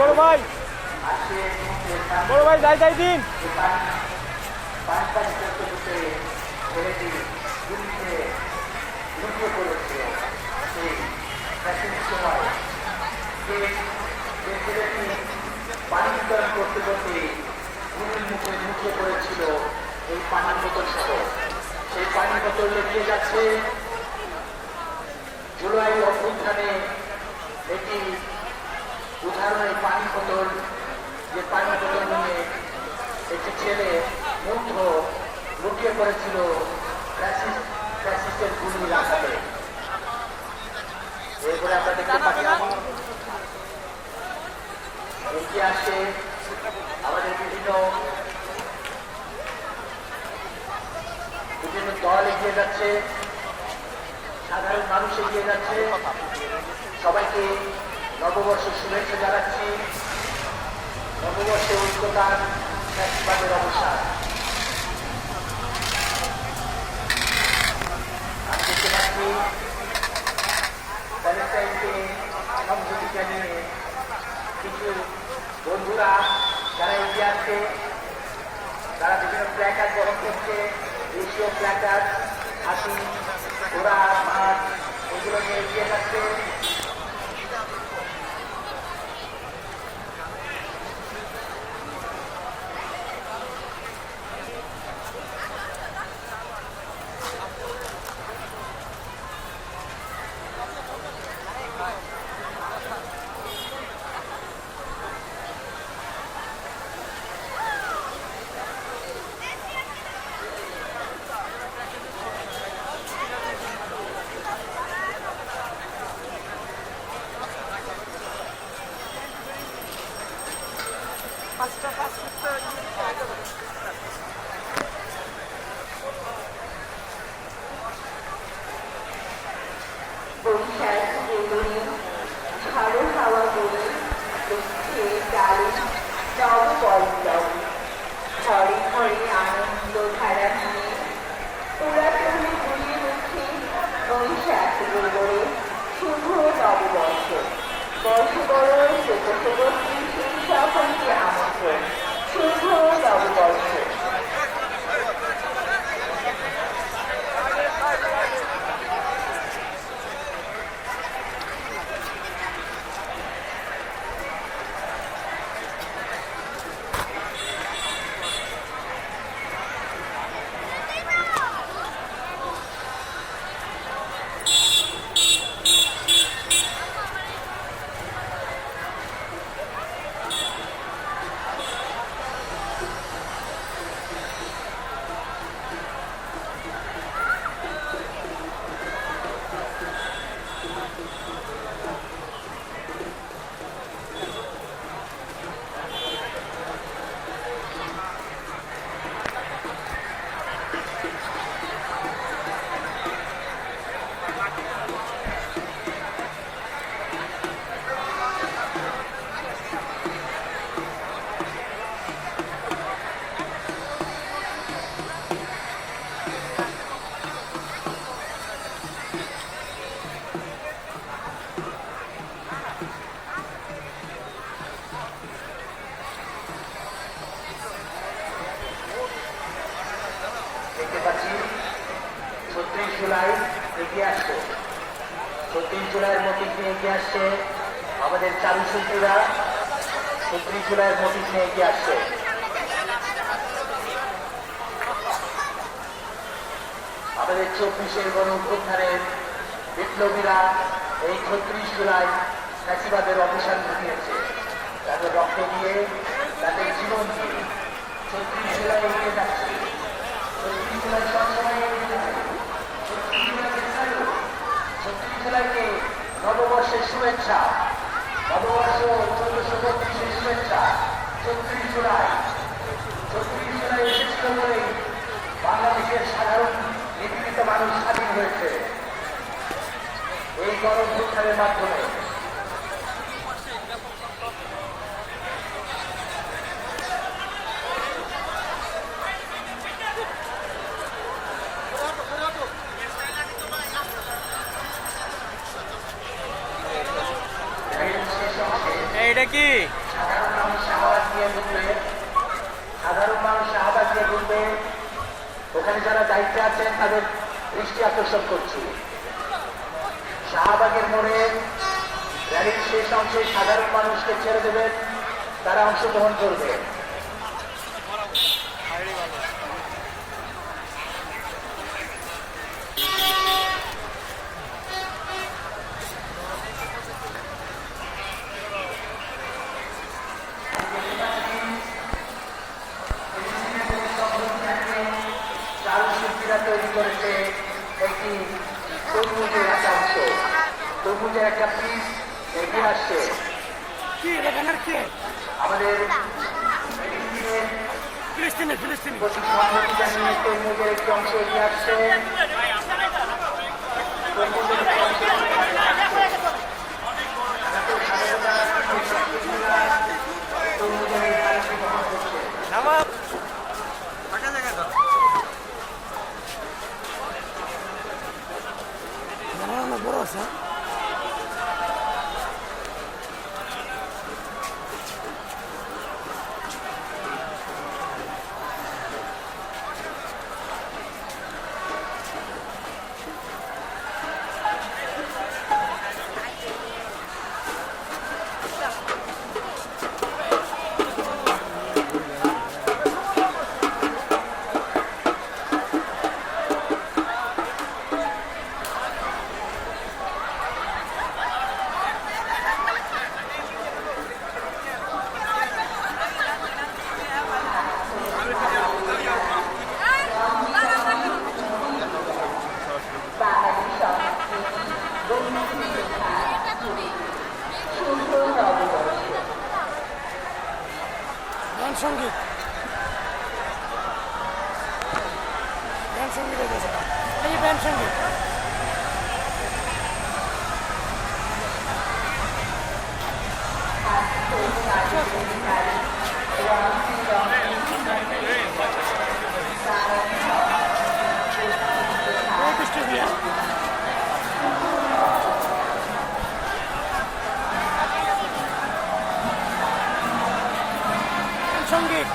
বড় ভাই, বড় ভাই যাই যাই দিন। পানি বিতরণ করতে করতে গুলির মুখে মুখে পড়েছিল এই পানির বোতল সহ। সেই পানির বোতল লেগে যাচ্ছে জুলাই অভ্যুত্থানে একটি উদাহরণের পানি বোতল, যে পানি বোতল নিয়ে একটি ছেলে মুগ্ধ লুকিয়ে পড়েছিল ফ্যাসিস্টের গুলির আঘাতে। এরপরে আমরা দেখতে পাচ্ছি এগিয়ে আসছে আমাদের বিভিন্ন দল এগিয়ে যাচ্ছে, সাধারণ মানুষ এগিয়ে যাচ্ছে। সবাইকে নববর্ষের শুভেচ্ছা জানাচ্ছি। নববর্ষে ঐক্যতার ফ্যাসিবাদের অবসান। আমি দেখতে পাচ্ছি প্যালেস্টাইনকে সংহতি জানিয়ে কিছু বন্ধুরা যারা এগিয়ে আসছে, তারা বিভিন্ন প্ল্যাকার্ড বহন করছে, দেশীয় প্ল্যাকার্ড, হাতি, ঘোড়া, মাছ, এগুলো নিয়ে এগিয়ে যাচ্ছে। ঝাড়ু হাওয়া বলে দুঃখে ডালি নবপল্লব ঘরে ঘরে আনন্দ ধারা নিয়ে পুরাতন গুলি মুখে বৈশাখ বলে শুভ নববর্ষ। বর্ষ বড় ছোট ছোট সেই সকলকে আমন্ত্রণ, শুভ নববর্ষ। জুলাই এগিয়ে আসছে, ৩৬ জুলাইয়ের নোটিশ নিয়ে এগিয়ে আসছে আমাদের চারু শিল্পীরা। ৩৬ জুলাইয়ের নোটিশ নিয়ে এগিয়ে আসছে। আমাদের ২৪-এর গণ অভ্যুত্থানের বিপ্লবীরা এই ৩৬ জুলাই ফ্যাসিবাদের অবসান ঘটিয়েছে, তাদের রক্ত দিয়ে, তাদের জীবন দিয়ে ৩৬ জুলাই এগিয়ে যাচ্ছে। ৩৬ জুলাই সবসময় এগিয়ে যাচ্ছে। ৩৬ জুলাইকে নববর্ষের শুভেচ্ছা, নববর্ষ ১৪৩২-এর শুভেচ্ছা। ৩৬ জুলাই এসেছিল বলেই বাংলাদেশের সাধারণ নিপীড়িত মানুষ স্বাধীন হয়েছে এই গণ অভ্যুত্থানের মাধ্যমে। এটা কি সাধারণ মানুষ শাহবাগ দিয়ে ঢুকবে, সাধারণ মানুষ শাহবাগ দিয়ে ঢুকবে। ওখানে যারা দায়িত্বে আছেন তাদের দৃষ্টি আকর্ষণ করছি। শাহবাগের মোড়ে র্যালির শেষ অংশে সাধারণ মানুষকে ছেড়ে দেবেন, তারা অংশগ্রহণ করবে। চারুশিল্পীরা তৈরি করেছে একটি তরমুজের একটা অংশ, তরমুজের একটা পিস এগিয়ে আসছে। আমাদের প্রতি সম্মতি জানিয়ে তরমুজের একটি অংশ এগিয়ে আসছে। তরমুজের একটি অংশ তরমুজের এই ধারাটি গ্রহণ করছে। বড় আছে বাঙালি সংস্কৃতি ঐতিহ্য সুন্দর নববর্ষ গান সঙ্গীত হয়েছে এই ব্যান্ড সঙ্গীত সঙ্গীত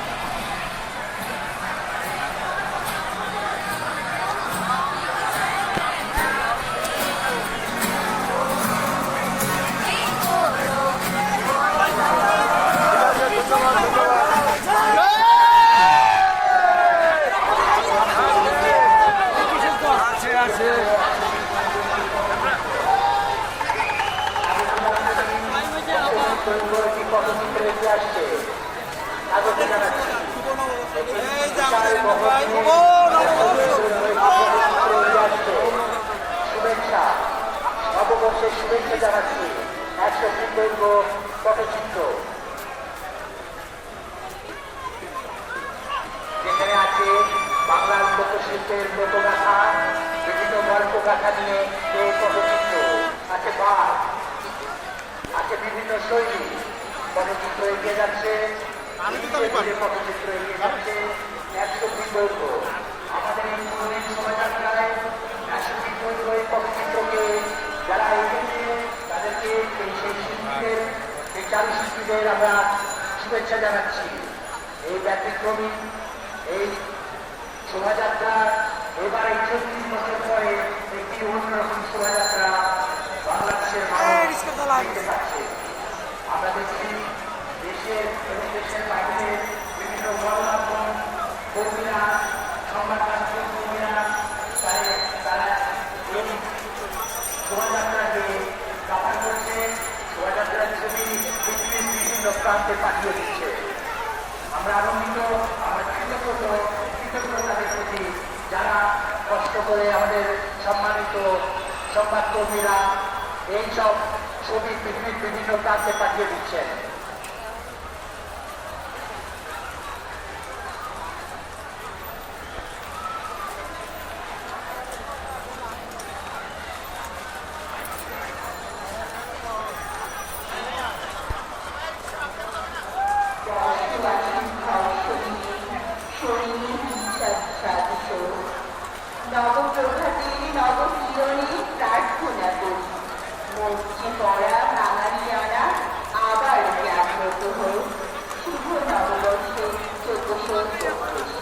পটচিত্র এগিয়ে আসছে, স্বাগত জানাচ্ছি। শুভেচ্ছা, নববর্ষের শুভেচ্ছা জানাচ্ছি। 100 ফিট দৈর্ঘ্য পটচিত্র যেখানে আছে বাংলার লোকশিল্পের লোকগাথা, বিভিন্ন গল্পগাথা নিয়ে এই পটচিত্র আছে, বাঘ আছে, বিভিন্ন শৈলী পটচিত্র এগিয়ে যাচ্ছে। পটচিত্র এগিয়ে যাচ্ছে 100 ফিট দৈর্ঘ্য। আমাদের এই পুরোহিত শোভাযাত্রায় 100 ফিট দৈর্ঘ্য এই পটচিত্রকে যারা এগিয়েছে তাদেরকে সেই শিল্পীদের, সেই চারুশিল্পীদের আমরা শুভেচ্ছা জানাচ্ছি। এই ব্যতিক্রমী এই শোভাযাত্রা এবার এই 36 বছর পরে একটি অন্যরকম শোভাযাত্রা বাংলাদেশের মানুষ দেখতে পাচ্ছে। আমরা দেখছি দেশের এবং দেশের বাইরে বিভিন্ন গণমাধ্যম কর্মীরা, সংবাদ মাধ্যম কর্মীরা তারা এই শোভাযাত্রাকে কাভার করছে, শোভাযাত্রার ছবি পৃথিবীর বিভিন্ন প্রান্তে পাঠিয়ে দিচ্ছে। আমরা আনন্দিত, আমরা কৃতজ্ঞতাদের প্রতি যারা কষ্ট করে আমাদের সম্মানিত সংবাদকর্মীরা এই সব ছবি পৃথিবীর বিভিন্ন প্রান্তে পাঠিয়ে দিচ্ছেন। নবপ্রভাতে নবকিরণে প্রার্থনা করি, মরছে পড়া বাঙালিয়ানা আবার জাগরণ আগত হয়ে শুভ নববর্ষে 1424।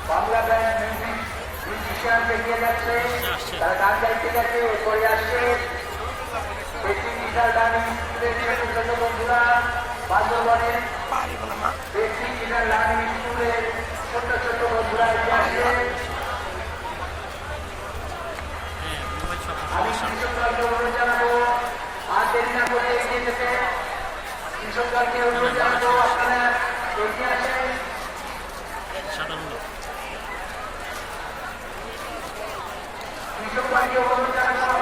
বাংলা ব্যান্ড মিউজিশিয়ান এগিয়ে যাচ্ছে, তারা গান গাইতে গেছে, করে আসছে বেসিক গিটার লার্নিং স্কুলের ছোট ছোট বন্ধুরা, বান্দরবনের বেসিক গিটার লার্নিং স্কুলের ছোট ছোট বন্ধুরা এগিয়ে আসছে। আমি কৃষককে অনুরোধ জানাবো আর দেরি না করে এগিয়ে যেতে। কৃষককে অনুরোধ জানাবো আপনারা এগিয়ে আসেন। কৃষককে অনুরোধ জানাবো